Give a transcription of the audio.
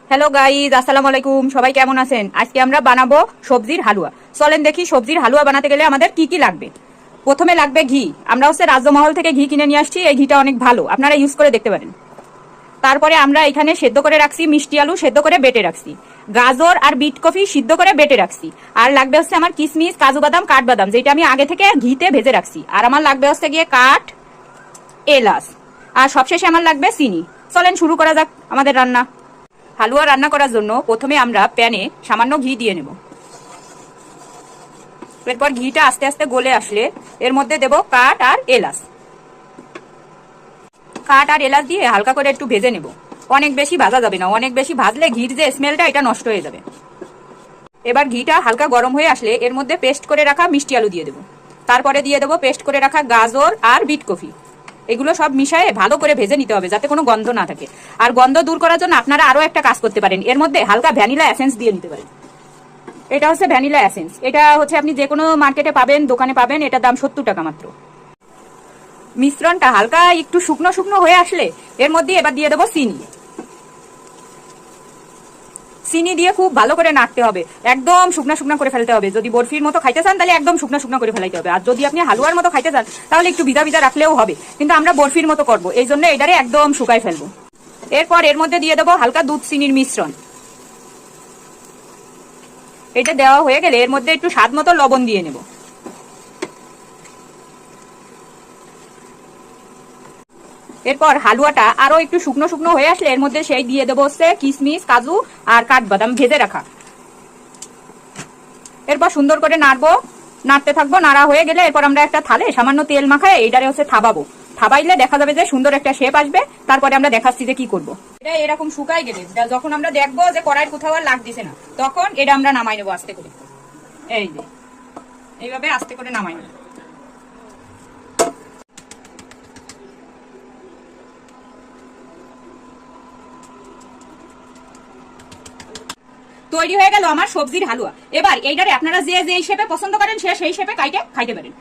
Hello guys, আসসালামু আলাইকুম। সবাই কেমন আছেন? আজকে আমরা বানাবো সবজির হালুয়া। চলেন দেখি সবজির হালুয়া বানাতে গেলে আমাদের কি কি লাগবে। প্রথমে লাগবে ঘি। আমরা রাজ্যমহল থেকে ঘি কিনে নিয়ে আসছি। এই ঘিটা অনেক ভালো, আপনারা ইউজ করে দেখতে পারেন। তারপরে আমরা এখানে সেদ্ধ করে রাখছি মিষ্টি আলু, সেদ্ধ করে বেটে রাখছি। গাজর আর বিট কফি সিদ্ধ করে বেটে রাখছি। আর লাগবে আমার কিশমিশ, কাজু বাদাম, কাঠবাদাম, যেটা আমি আগে থেকে ঘিতে ভেজে রাখছি। আর আমার লাগবে গিয়ে কাঠ, এলাচ, আর সবশেষে আমার লাগবে চিনি। চলেন শুরু করা যাক আমাদের রান্না। হালুয়া রান্না করার জন্য প্রথমে আমরা প্যানে সামান্য ঘি দিয়ে নেব। এরপর ঘিটা আস্তে আস্তে গলে আসলে এর মধ্যে দেব কাঠ আর এলাচ। কাঠ আর এলাচ দিয়ে হালকা করে একটু ভেজে নেব। অনেক বেশি ভাজা যাবে না, অনেক বেশি ভাজলে ঘির যে স্মেলটা এটা নষ্ট হয়ে যাবে। এবার ঘিটা হালকা গরম হয়ে আসলে এর মধ্যে পেস্ট করে রাখা মিষ্টি আলু দিয়ে দেবো। তারপরে দিয়ে দেবো পেস্ট করে রাখা গাজর আর বিট কফি। এগুলো সব মিশিয়ে ভালো করে ভেজে নিতে হবে, যাতে কোনো গন্ধ না থাকে। আর গন্ধ দূর করার জন্য আপনারা আরো একটা কাজ করতে পারেন, এর মধ্যে হালকা ভ্যানিলা এসেন্স দিয়ে নিতে পারেন। এটা ভ্যানিলা এসেন্স। এটা আপনি যে কোনো মার্কেটে পাবেন, দোকানে পাবেন। এটার দাম 70 টাকা মাত্র। মিশ্রণটা হালকা একটু শুকনো শুকনো হয়ে আসলে এর মধ্যে এবার দিয়ে দেবো চিনি। চিনি দিয়ে খুব ভালো করে নাড়তে হবে, একদম শুকনা শুকনা করে ফেলতে হবে। যদি বরফির মতো খাইতে চান তাহলে একদম শুকনা শুকনা করে ফেলাইতে হবে। আর যদি আপনি হালুয়ার মতো খাইতে চান তাহলে একটু ভিজা ভিজা রাখলেও হবে, কিন্তু আমরা বরফির মতো করবো, এই জন্য এটারে একদম শুকাই ফেলবো। এরপর এর মধ্যে দিয়ে দেবো হালকা দুধ চিনির মিশ্রণ। এটা দেওয়া হয়ে গেলে এর মধ্যে একটু স্বাদ মতো লবণ দিয়ে নেব। এরপর হালুয়াটা আরো একটু শুকনো শুকনো হয়ে আসলে এর মধ্যে সেই দিয়ে দেবো কিশমিশ, কাজু আর কাঠবাদাম ভেজে রাখা। এরপর সুন্দর করে নাড়বো, নাড়তে থাকবো। নাড়া হয়ে গেলে এরপর আমরা একটা থালে সামান্য তেল মাখায় এইটারে থাবাবো। থাবাইলে দেখা যাবে যে সুন্দর একটা শেপ আসবে। তারপরে আমরা দেখাচ্ছি যে কি করবো। এটা এরকম শুকাই গেলে যখন আমরা দেখবো যে কড়াইয়ের কোথাও আর লাগতেছে না, তখন এটা আমরা নামাই নেবো আস্তে করে। এই যে এইভাবে আস্তে করে নামাই নেবো। তৈরি হয়ে গেল আমার সবজির হালুয়া। এবার এইটারে আপনারা যে যে শেপে পছন্দ করেন সে সেই শেপে কাইটে খাইতে পারেন।